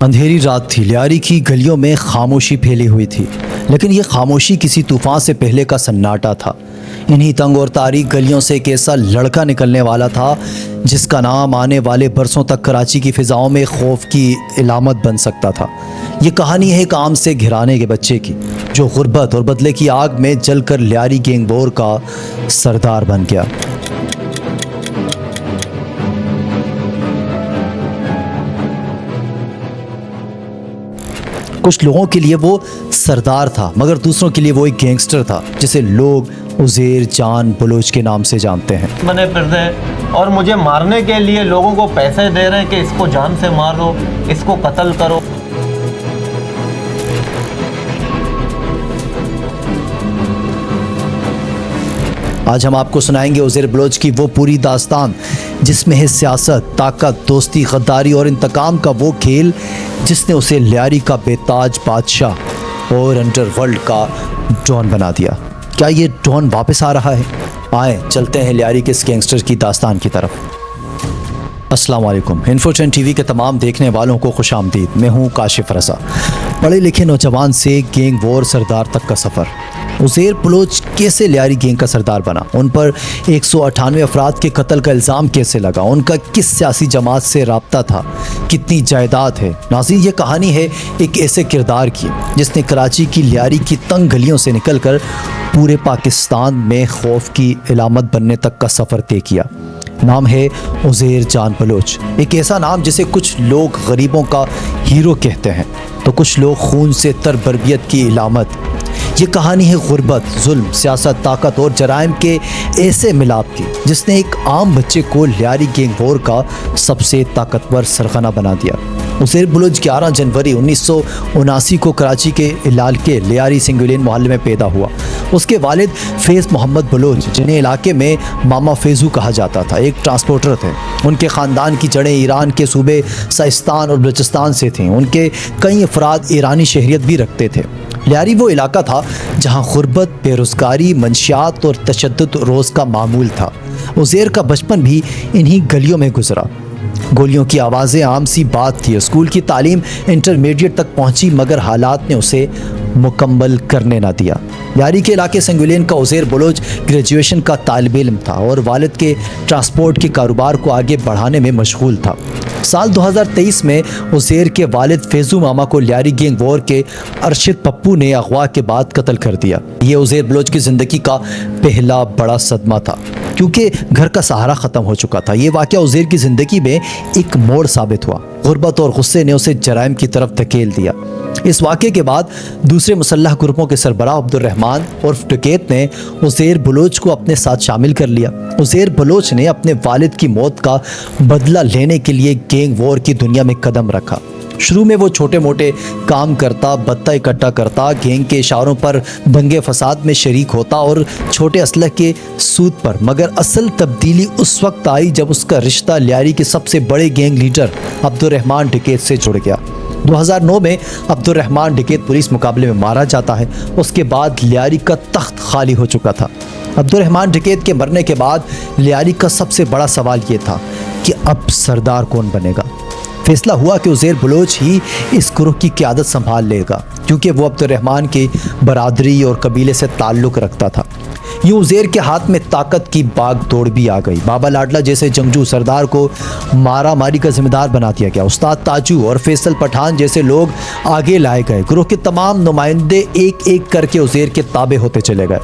अंधेरी रात थी। लियारी की गलियों में खामोशी फैली हुई थी, लेकिन ये खामोशी किसी तूफान से पहले का सन्नाटा था। इन्हीं तंग और तारीक गलियों से एक ऐसा लड़का निकलने वाला था जिसका नाम आने वाले बरसों तक कराची की फ़िज़ाओं में खौफ की इलामत बन सकता था। ये कहानी है एक आम से घिराने के बच्चे की जो गुर्बत और बदले की आग में जलकर लियारी गैंग वॉर का सरदार बन गया। कुछ लोगों के लिए वो सरदार था, मगर दूसरों के लिए वो एक गैंगस्टर था जिसे लोग उज़ैर जान बलोच के नाम से जानते हैं। बने फिरते और मुझे मारने के लिए लोगों को पैसे दे रहे हैं कि इसको जान से मारो, इसको कत्ल करो। आज हम आपको सुनाएंगे उज़ैर बलोच की वो पूरी दास्तान जिसमें है सियासत, ताकत, दोस्ती, गद्दारी और इंतकाम का वो खेल जिसने उसे लियारी का बेताज बादशाह और अंडरवर्ल्ड का डॉन बना दिया। क्या ये डॉन वापस आ रहा है? आए चलते हैं लियारी के इस गैंगस्टर की दास्तान की तरफ। अस्सलाम वालेकुम। इन्फो10 टीवी के तमाम देखने वालों को खुशामदीद। मैं हूँ काशिफ रज़ा। पढ़े लिखे नौजवान से गैंग वॉर सरदार तक का सफ़र। उज़ैर बलोच कैसे लियारी गैंग का सरदार बना? उन पर 198 अफराद के कत्ल का इल्ज़ाम कैसे लगा? उनका किस सियासी जमात से राब्ता था? कितनी जायदाद है? नाज़रीन, ये कहानी है एक ऐसे किरदार की जिसने कराची की लियारी की तंग गलियों से निकलकर पूरे पाकिस्तान में खौफ की इलामत बनने तक का सफ़र तय किया। नाम है उज़ैर जान बलोच। एक ऐसा नाम जिसे कुछ लोग गरीबों का हीरो कहते हैं तो कुछ लोग खून से तर बर्बियत की इलामत। ये कहानी है गुर्बत, जुल्म, सियासत, ताकत और जराइम के ऐसे मिलाप की जिसने एक आम बच्चे को लियारी गैंग वॉर का सबसे ताकतवर सरगना बना दिया। उज़ैर बलोच 11 जनवरी 1979 को कराची के इलाल के लियारी सिंगुलेन मोहल्ले में पैदा हुआ। उसके वालिद फैज़ मोहम्मद बलोच, जिन्हें इलाके में मामा फैज़ू कहा जाता था, एक ट्रांसपोर्टर थे। उनके ख़ानदान की जड़ें ईरान के सूबे सिस्तान और बलूचिस्तान से थीं। उनके कई अफराद ईरानी शहरियत भी रखते थे। लियारी वो इलाका था जहाँ गुर्बत, बेरोज़गारी, मंशियात और तशद्दुद रोज़ का मामूल था। उज़ैर का बचपन भी इन्हीं गलियों में गुजरा। गोलियों की आवाज़ें आम सी बात थी। स्कूल की तालीम इंटरमीडिएट तक पहुंची, मगर हालात ने उसे मुकम्मल करने ना दिया। लियारी के इलाके संगुलेन का उज़ैर बलोच ग्रेजुएशन का तालिब इल्म था और वालिद के ट्रांसपोर्ट के कारोबार को आगे बढ़ाने में मशगूल था। साल 2023 में उज़ैर के वालिद फैज़ू मामा को लियारी गैंग वॉर के अरशद पप्पू ने अगवा के बाद कत्ल कर दिया। ये उज़ैर बलोच की ज़िंदगी का पहला बड़ा सदमा था क्योंकि घर का सहारा ख़त्म हो चुका था। ये वाक़या उज़ैर की ज़िंदगी में एक मोड़ साबित हुआ। गुर्बत और गुस्से ने उसे जराइम की तरफ धकेल दिया। इस वाक़े के बाद दूसरे मुसल्लह ग्रुपों के सरबराह अब्दुर्रहमान उर्फ डकैत ने उज़ैर बलोच को अपने साथ शामिल कर लिया। उज़ैर बलोच ने अपने वालिद की मौत का बदला लेने के लिए गैंग वॉर की दुनिया में कदम रखा। शुरू में वो छोटे मोटे काम करता, बत्ता इकट्ठा करता, गैंग के इशारों पर दंगे फसाद में शरीक होता और छोटे असलह के सूद पर। मगर असल तब्दीली उस वक्त आई जब उसका रिश्ता लियारी के सबसे बड़े गैंग लीडर अब्दुर्रहमान डकैत से जुड़ गया। 2009 में अब्दुर्रहमान डकैत पुलिस मुकाबले में मारा जाता है। उसके बाद लियारी का तख्त खाली हो चुका था। अब्दुर्रहमान डकैत के मरने के बाद लियारी का सबसे बड़ा सवाल ये था कि अब सरदार कौन बनेगा। फैसला हुआ कि उज़ैर बलोच ही इस ग्रुह की क़यादत संभाल लेगा क्योंकि वो अब्दुर्रहमान की बरादरी और कबीले से ताल्लुक़ रखता था। यूँ उज़ैर के हाथ में ताकत की बाग दौड़ भी आ गई। बाबा लाडला जैसे जंगजू सरदार को मारा मारी का जिम्मेदार बना दिया गया। उस्ताद ताजू और फैसल पठान जैसे लोग आगे लाए गए। ग्रुह के तमाम नुमाइंदे एक एक करके उज़ैर के ताबे होते चले गए।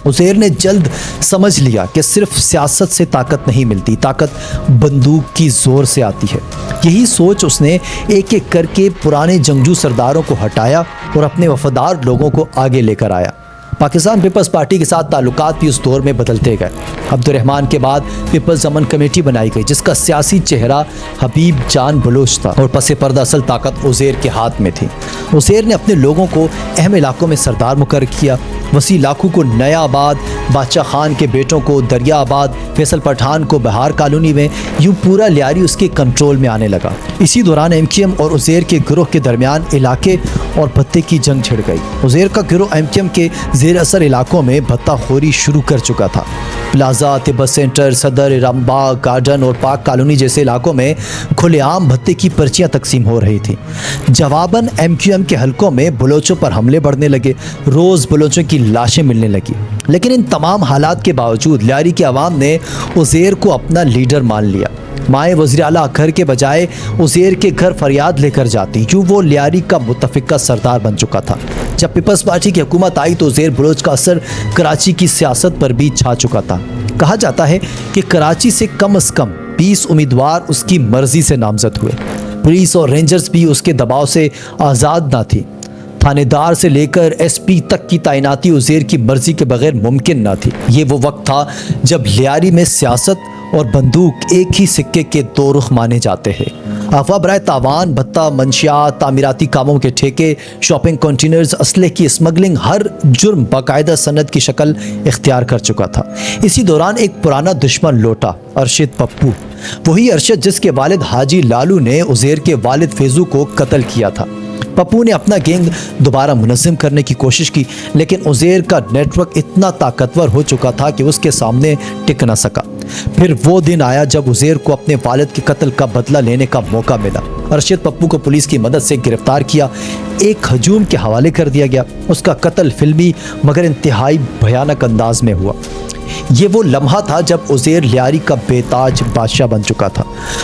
उज़ैर ने जल्द समझ लिया कि सिर्फ सियासत से ताकत नहीं मिलती, ताकत बंदूक की ज़ोर से आती है। यही सोच उसने एक एक करके पुराने जंगजू सरदारों को हटाया और अपने वफादार लोगों को आगे लेकर आया। पाकिस्तान पीपल्स पार्टी के साथ ताल्लुकात भी उस दौर में बदलते गए। अब्दुर्रहमान के बाद पीपल्स अमन कमेटी बनाई गई जिसका सियासी चेहरा हबीब जान बलोच था और पसे पर्दा असल ताकत उज़ैर के हाथ में थी। उज़ैर ने अपने लोगों को अहम इलाकों में सरदार मुकर्रर किया। वसी लाखू को नया आबाद, बादशाह खान के बेटों को दरिया आबाद, फैसल पठान को बहार कॉलोनी में, यूँ पूरा लियारी उसके कंट्रोल में आने लगा। इसी दौरान MKM और उज़ैर के गिरोह के दरमियान इलाके और पत्ते की जंग छिड़ गई। उज़ैर का गिरोह MKM के जेर असर इलाकों में भत्ताखोरी शुरू कर चुका था। प्लाजा, तिब्बत सेंटर, सदर, रामबाग गार्डन और पाक कॉलोनी जैसे इलाकों में खुलेआम भत्ते की पर्चियां तकसीम हो रही थी। जवाबन MQM के हलकों में बलोचों पर हमले बढ़ने लगे, रोज़ बलोचों की लाशें मिलने लगी। लेकिन इन तमाम हालात के बावजूद लियारी की आवाम ने उज़ैर को अपना लीडर मान लिया। माए वज़ीर आला घर के बजाय उज़ैर के घर फरियाद लेकर जाती, यूँ वो लियारी का मुतफ़िका सरदार बन चुका था। जब पीपल्स पार्टी की हुकूमत आई तो उज़ैर बलोच का असर कराची की सियासत पर भी छा चुका था। कहा जाता है कि कराची से कम 20 उम्मीदवार उसकी मर्जी से नामजद हुए। पुलिस और रेंजर्स भी उसके दबाव से आज़ाद ना थी। थानेदार से लेकर SP तक की तैनाती उज़ैर की मर्जी के बगैर मुमकिन ना थी। ये वो वक्त था जब लियारी में सियासत और बंदूक एक ही सिक्के के दो रुख माने जाते हैं। अफवाह बराए तावान, भत्ता, मंशियात, तामीराती कामों के ठेके, शॉपिंग कंटेनर्स, असले की स्मगलिंग, हर जुर्म बाकायदा सनद की शक्ल इख्तियार कर चुका था। इसी दौरान एक पुराना दुश्मन लौटा, अरशद पप्पू। वही अरशद जिसके वालिद हाजी लालू ने उज़ैर के वालिद फैज़ू को कत्ल किया था। पप्पू ने अपना गैंग दोबारा मुनज़्ज़म करने की कोशिश की, लेकिन उज़ैर का नेटवर्क इतना ताकतवर हो चुका था कि उसके सामने टिक न सका। फिर वो दिन आया जब उज़ैर को अपने वालिद के कत्ल का बदला लेने का मौका मिला। अरशद पप्पू को पुलिस की मदद से गिरफ्तार किया, एक हजूम के हवाले कर दिया गया। उसका कत्ल फिल्मी मगर इंतहाई भयानक अंदाज में हुआ। ये वो लम्हा था जब उज़ैर लियारी का बेताज बादशाह बन चुका था।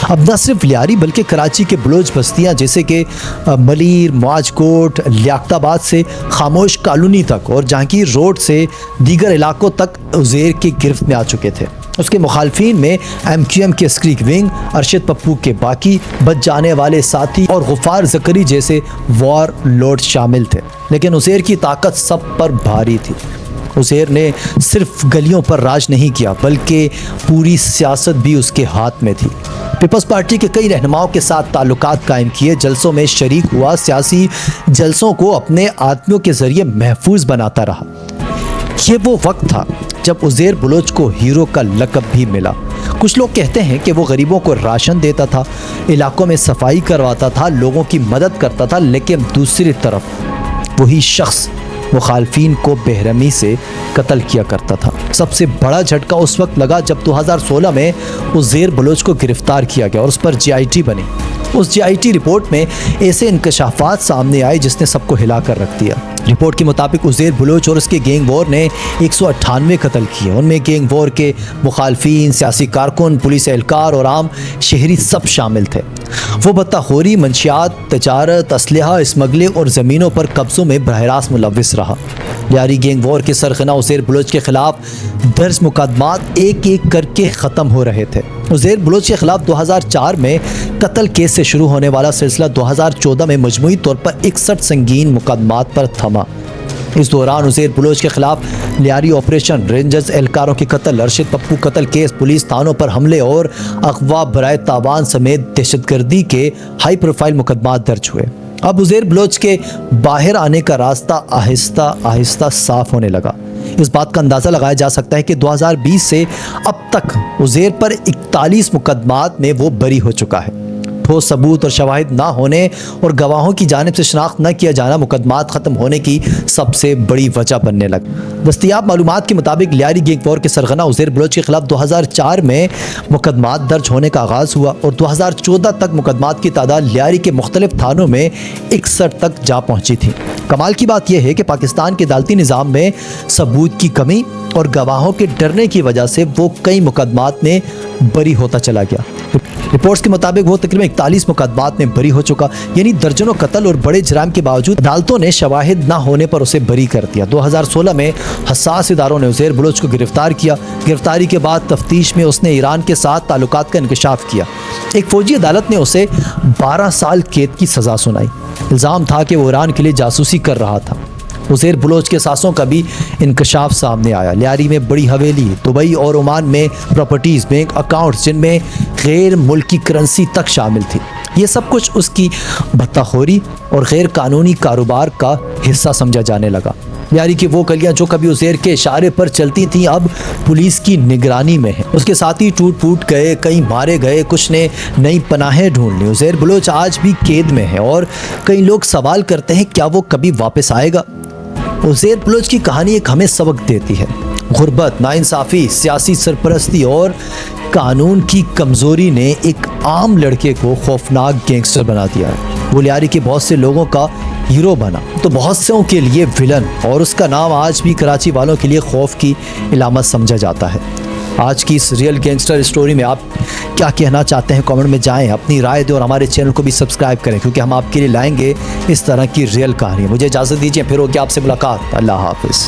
अब न सिर्फ लियारी बल्कि कराची के बलोच बस्तियाँ जैसे कि मलीर, मुआजकोट, लियाकताबाद से खामोश कॉलोनी तक और जहांगीर रोड से दीगर इलाकों तक उज़ैर की गिरफ्त में आ चुके थे। उसके मुखालफिन में MQM के स्क्रीक विंग, अरशद पप्पू के बाकी बच जाने वाले साथी और गुफ़ार ज़करी जैसे वॉर लॉर्ड शामिल थे। लेकिन उज़ैर की ताकत सब पर भारी थी। उज़ैर ने सिर्फ गलियों पर राज नहीं किया बल्कि पूरी सियासत भी उसके हाथ में थी। पीपल्स पार्टी के कई रहनुमाओं के साथ ताल्लुकात कायम किए, जलसों में शरीक हुआ, सियासी जलसों को अपने आदमियों के ज़रिए महफूज बनाता रहा। ये वो वक्त था जब उज़ैर बलोच को हीरो का लक़ब भी मिला। कुछ लोग कहते हैं कि वो गरीबों को राशन देता था, इलाकों में सफाई करवाता था, लोगों की मदद करता था, लेकिन दूसरी तरफ वही शख्स मुखालफिन को बेरहमी से कत्ल किया करता था। सबसे बड़ा झटका उस वक्त लगा जब 2016 में उज़ैर बलोच को गिरफ्तार किया गया और उस पर GIT बनी। उस GIT रिपोर्ट में ऐसे इंकशाफात सामने आए जिसने सबको हिला कर रख दिया। रिपोर्ट के मुताबिक उज़ैर बलोच और उसके गैंग वॉर ने 198 कत्ल किए। उनमें गैंग वॉर के मुखालफिन, सियासी कारकुन, पुलिस एहलकार और आम शहरी सब शामिल थे। वो भत्ताखोरी, मंशियात, तजारत, असलहा, स्मगलिंग और ज़मीनों पर कब्ज़ों में बरह रास्त मुलव्विस रहा। लियारी गैंग वॉर के सरगना उज़ैर बलोच के ख़िलाफ़ दर्ज मुकदमात एक एक करके ख़त्म हो रहे थे। उज़ैर बलोच के ख़िलाफ़ 2004 में कत्ल केस से शुरू होने वाला सिलसिला 2014 में मजमूई तौर पर 61 संगीन मुकदमात पर थमा। इस दौरान उज़ैर बलोच के ख़िलाफ़ लियारी ऑपरेशन, रेंजर्स एहलकारों के कत्ल, अरशद पप्पू कत्ल केस, पुलिस थानों पर हमले और अगवा बराए तावान समेत दहशतगर्दी के हाई प्रोफाइल मुकदमात दर्ज हुए। अब उज़ैर बलोच के बाहर आने का रास्ता आहिस्ता आहिस्ता साफ होने लगा। इस बात का अंदाज़ा लगाया जा सकता है कि 2020 से अब तक उज़ैर पर 41 मुकदमात में वो बरी हो चुका है। ठोस सबूत और शवाहिद ना होने और गवाहों की जानिब से शनाख्त न किया जाना मुकदमात ख़त्म होने की सबसे बड़ी वजह बनने लगा। दस्तयाब मालूमात के मुताबिक लियारी गैंग वॉर के सरगना उज़ैर बलोच के ख़िलाफ़ 2004 में मुकदमात दर्ज होने का आगाज़ हुआ और 2014 तक मुकदमात की तादाद लियारी के मुख्तलिफ थानों में 61 तक जा पहुँची थी। कमाल की बात यह है कि पाकिस्तान के अदालती निज़ाम में सबूत की कमी और गवाहों के डरने की वजह से वो कई मुकदमात में बरी होता चला गया। रिपोर्ट्स के मुताबिक वो तकरीबन 41 मुकदमात में बरी हो चुका, यानी दर्जनों कत्ल और बड़े जुर्म के बावजूद अदालतों ने शवाहिद ना होने पर उसे बरी कर दिया। 2016 में हसास इदारों ने उज़ैर बलोच को गिरफ्तार किया। गिरफ्तारी के बाद तफ्तीश में उसने ईरान के साथ ताल्लुकात का इंकशाफ किया। एक फ़ौजी अदालत ने उसे 12 साल कैद की सज़ा सुनाई। इल्ज़ाम था कि वो ईरान के लिए जासूसी कर रहा था। उज़ैर बलोच के सासों का भी इंकशाफ सामने आया। लियारी में बड़ी हवेली, दुबई और ओमान में प्रॉपर्टीज़, बैंक अकाउंट्स जिनमें गैर मुल्की करेंसी तक शामिल थी। ये सब कुछ उसकी भत्ताखोरी और गैर कानूनी कारोबार का हिस्सा समझा जाने लगा। लियारी की वो गलियां जो कभी उज़ैर के इशारे पर चलती थीं अब पुलिस की निगरानी में है। उसके साथी टूट फूट गए, कई मारे गए, कुछ ने नई पनाहें ढूंढ ली। उज़ैर बलोच आज भी कैद में है और कई लोग सवाल करते हैं क्या वो कभी वापस आएगा। उज़ैर बलोच की कहानी एक हमें सबक देती है। गुर्बत, नाइंसाफ़ी, सियासी सरपरस्ती और कानून की कमज़ोरी ने एक आम लड़के को खौफनाक गैंगस्टर बना दिया है। वो लियारी के बहुत से लोगों का हीरो बना तो बहुत से के लिए विलन, और उसका नाम आज भी कराची वालों के लिए खौफ की इलामत समझा जाता है। आज की इस रियल गैंगस्टर स्टोरी में आप क्या कहना चाहते हैं? कमेंट में जाएं, अपनी राय दें और हमारे चैनल को भी सब्सक्राइब करें, क्योंकि हम आपके लिए लाएंगे इस तरह की रियल कहानी। मुझे इजाज़त दीजिए, फिर होगी आपसे मुलाकात। अल्लाह हाफ़िज़।